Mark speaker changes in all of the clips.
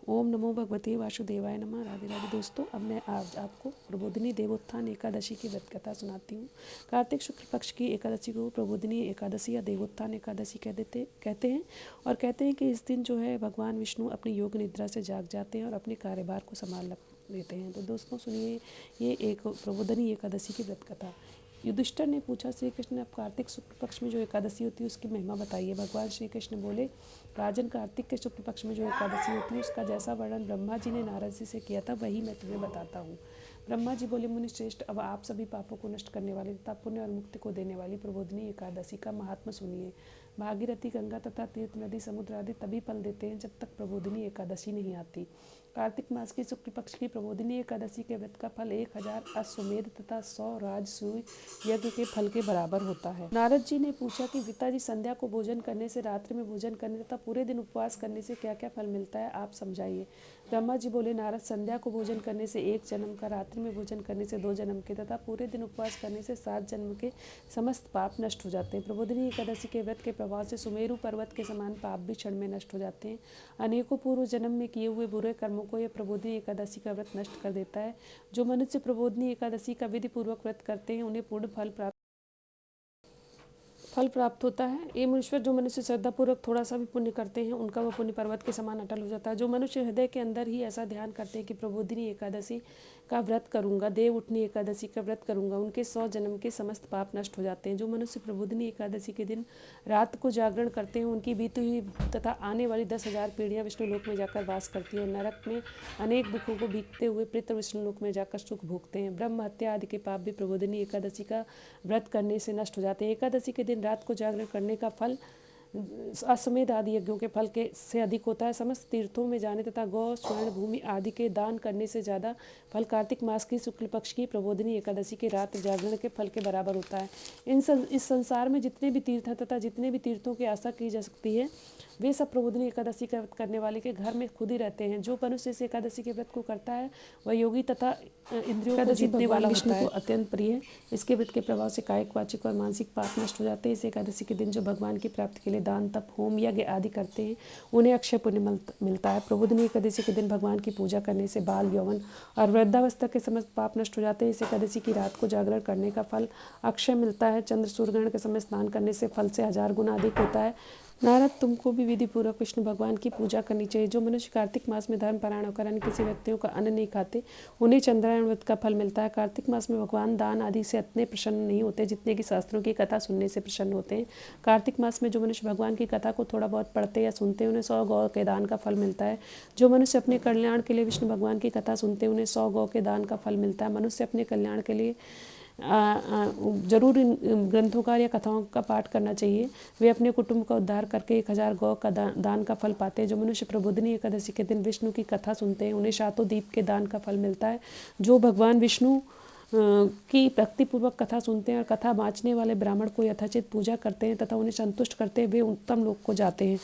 Speaker 1: ओम नमो भगवते वासुदेवाय नमः। राधे राधे दोस्तों, अब मैं आज आपको प्रबोधिनी देवोत्थान एकादशी की व्रत कथा सुनाती हूँ। कार्तिक शुक्ल पक्ष की एकादशी को प्रबोधिनी एकादशी या देवोत्थान एकादशी कहते हैं। और कहते हैं कि इस दिन जो है भगवान विष्णु अपनी योग निद्रा से जाग जाते हैं और अपने कार्यभार को संभाल लेते हैं। तो दोस्तों सुनिए, ये एक प्रबोधिनी एकादशी की व्रत कथा। युधिष्ठिर ने पूछा, श्री कृष्ण अब कार्तिक शुक्ल पक्ष में जो एकादशी होती है उसकी महिमा बताइए। भगवान श्री कृष्ण बोले, राजन, कार्तिक के शुक्ल पक्ष में जो एकादशी होती है उसका जैसा वर्णन ब्रह्मा जी ने नारद जी से किया था वही मैं तुम्हें बताता हूँ। ब्रह्मा जी बोले, मुनि श्रेष्ठ, अब आप सभी पापों को नष्ट करने वाली तथा पुण्य और मुक्ति को देने वाली प्रबोधिनी एकादशी का महात्मा सुनिए। भागीरथी, गंगा तथा तीर्थ नदी, समुद्र आदि तभी फल देते हैं जब तक प्रबोधिनी एकादशी नहीं आती। कार्तिक मास की शुक्ल पक्ष की प्रबोधिनी एकादशी के व्रत का फल 1000 अश्वमेध तथा 100 राजसूय यज्ञ के फल के बराबर होता है। नारद जी ने पूछा कि पिताजी, संध्या को भोजन करने से, रात्रि में भोजन करने तथा पूरे दिन उपवास करने से क्या क्या फल मिलता है, आप समझाइए। ब्रह्मा जी बोले, नारद, संध्या को भोजन करने से 1 जन्म का, रात्रि में भोजन करने से 2 जन्म के तथा पूरे दिन उपवास करने से 7 जन्म के समस्त पाप नष्ट हो जाते हैं। प्रबोधिनी एकादशी के व्रत के प्रभाव से सुमेरु पर्वत के समान पाप भी क्षण में नष्ट हो जाते हैं। अनेकों पूर्व जन्म में किए हुए बुरे कर्मों को यह प्रबोधिनी एकादशी का व्रत नष्ट कर देता है। जो मनुष्य प्रबोधिनी एकादशी का विधि पूर्वक व्रत करते हैं उन्हें पूर्ण फल प्राप्त होता है। ये मनुष्य, जो मनुष्य श्रद्धापूर्वक थोड़ा सा भी पुण्य करते हैं उनका वह पुण्य पर्वत के समान अटल हो जाता है। जो मनुष्य हृदय के अंदर ही ऐसा ध्यान करते हैं कि प्रबोधिनी एकादशी का व्रत करूंगा, देव उठनी एकादशी का व्रत करूंगा, उनके 100 जन्म के समस्त पाप नष्ट हो जाते हैं। जो मनुष्य प्रबोधिनी एकादशी के दिन रात को जागरण करते हैं उनकी बीती हुई तथा आने वाली 10,000 पीढ़ियाँ विष्णु लोक में जाकर वास करती है और नरक में अनेक दुखों को भीगते हुए पितृ विष्णु लोक में जाकर सुख भोगते हैं। ब्रह्म हत्या आदि के पाप भी प्रबोधिनी एकादशी का व्रत करने से नष्ट हो जाते हैं। एकादशी के दिन रात को जागरण करने का फल अश्वमेध आदि यज्ञों के फल के से अधिक होता है। समस्त तीर्थों में जाने तथा गौ, स्वर्ण, भूमि आदि के दान करने से ज़्यादा फल कार्तिक मास की शुक्ल पक्ष की प्रबोधिनी एकादशी के रात जागरण के फल के बराबर होता है। इस संसार में जितने भी तीर्थ हैं तथा जितने भी तीर्थों की आशा की जा सकती है वे सब प्रबोधिनी एकादशी का व्रत करने वाले के घर में खुद ही रहते हैं। जो मनुष्य इस एकादशी के व्रत को करता है वह योगी तथा इंद्रियों को जीतने वाला विष्णु को अत्यंत प्रिय है। इसके व्रत के प्रभाव से कायिक, वाचिक और मानसिक पाप नष्ट हो जाते हैं। इस एकादशी के दिन जो भगवान की प्राप्ति के लिए दान, तप, होम, यज्ञ आदि करते हैं उन्हें अक्षय पुण्य मिलता है। प्रबोधिनी एकादशी के दिन भगवान की पूजा करने से बाल, यौवन और वृद्धावस्था के समस्त पाप नष्ट हो जाते हैं। इस एकादशी की रात को जागरण करने का फल अक्षय मिलता है। चंद्र सूर्य ग्रहण के समय स्नान करने से फल से 1000 गुना अधिक होता है। नारद, तुमको भी विधि पूर्वक विष्णु भगवान की पूजा करनी चाहिए। जो मनुष्य कार्तिक मास में धर्म परायण होकर अन्य किसी व्यक्तियों का अन्न नहीं खाते उन्हें चंद्रायण व्रत का फल मिलता है। कार्तिक मास में भगवान दान आदि से इतने प्रसन्न नहीं होते जितने कि शास्त्रों की कथा सुनने से प्रसन्न होते हैं। कार्तिक मास में जो मनुष्य भगवान की कथा को थोड़ा बहुत पढ़ते या सुनते हैं उन्हें 100 गौ के दान का फल मिलता है। जो मनुष्य अपने कल्याण के लिए विष्णु भगवान की कथा सुनते हैं उन्हें 100 गौ के दान का फल मिलता है। मनुष्य अपने कल्याण के लिए जरूर इन ग्रंथों का या कथाओं का पाठ करना चाहिए। वे अपने कुटुंब का उद्धार करके 1000 गौ का दान का फल पाते हैं। जो मनुष्य प्रबोधिनी एकादशी के दिन विष्णु की कथा सुनते हैं उन्हें शातों दीप के दान का फल मिलता है। जो भगवान विष्णु की भक्तिपूर्वक कथा सुनते हैं और कथा बाँचने वाले ब्राह्मण को यथाचित पूजा करते हैं तथा उन्हें संतुष्ट करते हैं वे उत्तम लोक को जाते हैं।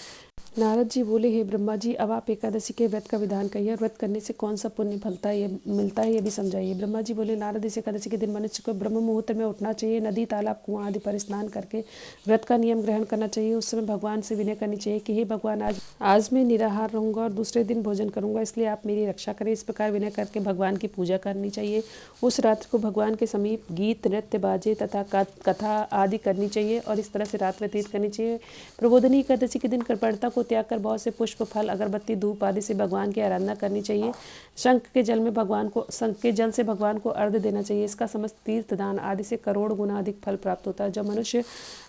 Speaker 1: नारद जी बोले, हे ब्रह्मा जी, अब आप एकादशी के व्रत का विधान कहिए। व्रत करने से कौन सा पुण्य फलता है, ये मिलता है, ये भी समझाइए। ब्रह्मा जी बोले, नारद, इस एकादशी के दिन मनुष्य को ब्रह्म मुहूर्त में उठना चाहिए। नदी, तालाब, कुआं आदि पर स्नान करके व्रत का नियम ग्रहण करना चाहिए। उस समय भगवान से विनय करनी चाहिए कि हे भगवान, आज मैं निराहार रहूंगा और दूसरे दिन भोजन करूंगा, इसलिए आप मेरी रक्षा करें। इस प्रकार विनय करके भगवान की पूजा करनी चाहिए। उस रात्रि को भगवान के समीप गीत, नृत्य, बाजे तथा कथा आदि करनी चाहिए और इस तरह से रात व्यतीत करनी चाहिए। प्रबोधिनी एकादशी के दिन कृपणता को त्याग कर बहुत से पुष्प, फल, अगरबत्ती, धूप आदि से भगवान की आराधना करनी चाहिए। शंख के जल से भगवान को अर्घ्य देना चाहिए। इसका समस्त तीर्थ दान आदि से करोड़ गुना अधिक फल प्राप्त होता है। जब मनुष्य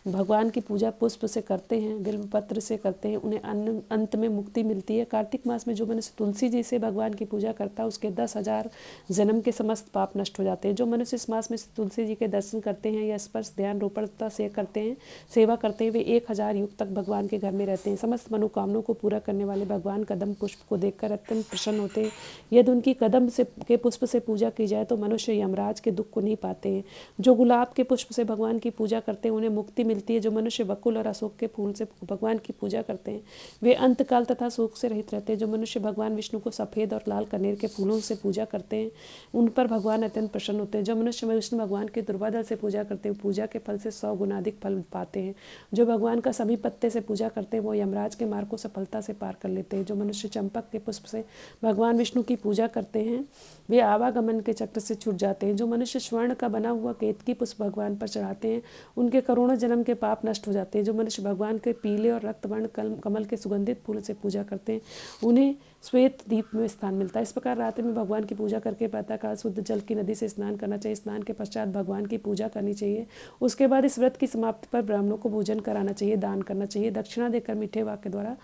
Speaker 1: भगवान की पूजा पुष्प से करते हैं, बिल्वपत्र से करते हैं, उन्हें अंत में मुक्ति मिलती है। कार्तिक मास में जो मनुष्य तुलसी जी से भगवान की पूजा करता है उसके 10,000 जन्म के समस्त पाप नष्ट हो जाते हैं। जो मनुष्य इस मास में तुलसी जी के दर्शन करते हैं या स्पर्श, ध्यान, रोपणता से करते हैं, सेवा करते हैं, वे 1000 युग तक भगवान के घर में रहते हैं। समस्त मनोकामनाओं को पूरा करने वाले भगवान कदम पुष्प को देखकर अत्यंत प्रसन्न होते हैं। यदि उनकी कदम के पुष्प से पूजा की जाए तो मनुष्य यमराज के दुख को नहीं पाते हैं। जो गुलाब के पुष्प से भगवान की पूजा करते हैं उन्हें मुक्ति मिलती है। जो मनुष्य बकुल और अशोक के फूल से भगवान की पूजा करते हैं वे अंतकाल तथा शोक से रहित रहते हैं। जो मनुष्य भगवान विष्णु को सफ़ेद और लाल कनेर के फूलों से पूजा करते हैं उन पर भगवान अत्यंत प्रसन्न होते हैं। जो मनुष्य विष्णु भगवान के दुर्वादल से पूजा करते हैं पूजा के फल से 100 गुना अधिक फल पाते हैं। जो भगवान का सभी पत्ते से पूजा करते हैं वो यमराज के मार्ग को सफलता से पार कर लेते हैं। जो मनुष्य चंपक के पुष्प से भगवान विष्णु की पूजा करते हैं वे आवागमन के चक्र से छूट जाते हैं। जो मनुष्य स्वर्ण का बना हुआ केतकी पुष्प भगवान पर चढ़ाते हैं उनके करोड़ों जन्म के पाप नष्ट हो जाते हैं। जो मनुष्य भगवान के पीले और रक्तवर्ण कमल के सुगंधित फूल से पूजा करते हैं उन्हें श्वेत दीप में स्थान मिलता है। इस प्रकार रात्रि में भगवान की पूजा करके प्रातःकाल शुद्ध जल की नदी से स्नान करना चाहिए। स्नान के पश्चात भगवान की पूजा करनी चाहिए। उसके बाद इस व्रत की समाप्ति पर ब्राह्मणों को भोजन कराना चाहिए, दान करना चाहिए। दक्षिणा देकर मीठे वाक्य द्वारा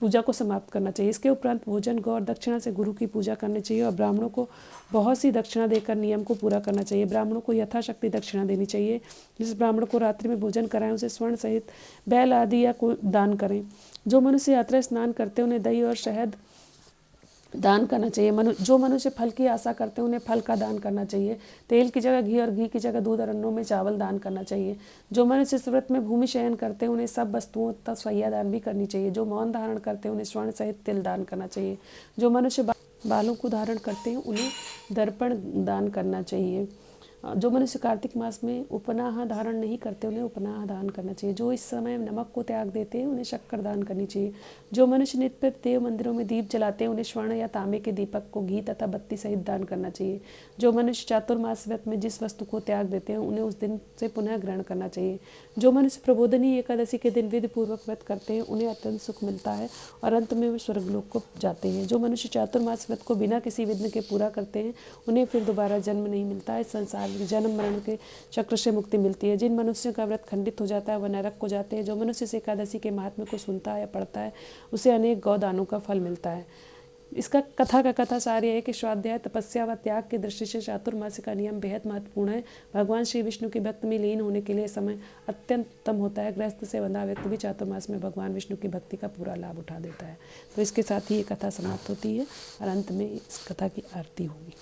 Speaker 1: पूजा को समाप्त करना चाहिए। इसके उपरांत भोजन गौ और दक्षिणा से गुरु की पूजा करनी चाहिए और ब्राह्मणों को बहुत सी दक्षिणा देकर नियम को पूरा करना चाहिए। ब्राह्मणों को यथाशक्ति दक्षिणा देनी चाहिए। जिस ब्राह्मण को रात्रि में भोजन कराएं उसे स्वर्ण सहित बैल आदि या को दान करें। जो मनुष्य यात्रा स्नान करते हैं उन्हें दही और शहद दान करना चाहिए। जो मनुष्य फल की आशा करते हैं उन्हें फल का दान करना चाहिए। तेल की जगह घी और घी की जगह दूध और अन्नों में चावल दान करना चाहिए। जो मनुष्य इस व्रत में भूमि शयन करते हैं उन्हें सब वस्तुओं तथा स्वैया दान भी करनी चाहिए। जो मौन धारण करते हैं उन्हें स्वर्ण सहित तिल दान करना चाहिए। जो मनुष्य बालों को धारण करते हैं उन्हें दर्पण दान करना चाहिए। जो मनुष्य कार्तिक मास में उपनाह धारण नहीं करते उन्हें उपनाह दान करना चाहिए। जो इस समय नमक को त्याग देते हैं उन्हें शक्कर दान करनी चाहिए। जो मनुष्य नित्य देव मंदिरों में दीप जलाते हैं उन्हें स्वर्ण या तांबे के दीपक को घी तथा बत्ती सहित दान करना चाहिए। जो मनुष्य चातुर्मास व्रत में जिस वस्तु को त्याग देते हैं उन्हें उस दिन से पुनः ग्रहण करना चाहिए। जो मनुष्य प्रबोधनी एकादशी के दिन विधि पूर्वक व्रत करते हैं उन्हें अत्यंत सुख मिलता है और अंत में वे स्वर्गलोक को जाते हैं। जो मनुष्य चातुर्मास व्रत को बिना किसी विघ्न के पूरा करते हैं उन्हें फिर दोबारा जन्म नहीं मिलता है। संसार जन्म मरण के चक्र से मुक्ति मिलती है। जिन मनुष्यों का व्रत खंडित हो जाता है वह नरक को जाते हैं। जो मनुष्य इस एकादशी के महात्म्य को सुनता है या पढ़ता है उसे अनेक गौदानों का फल मिलता है। इसका कथा का कथा सार यह है कि स्वाध्याय तपस्या व त्याग की दृष्टि से चातुर्मास्य का नियम बेहद महत्वपूर्ण है। भगवान श्री विष्णु की भक्ति में लीन होने के लिए समय अत्यंत उत्तम होता है। गृहस्थ से बंधा व्यक्ति भी चातुर्मास में भगवान विष्णु की भक्ति का पूरा लाभ उठा देता है। तो इसके साथ ही ये कथा समाप्त होती है और अंत में इस कथा की आरती होगी।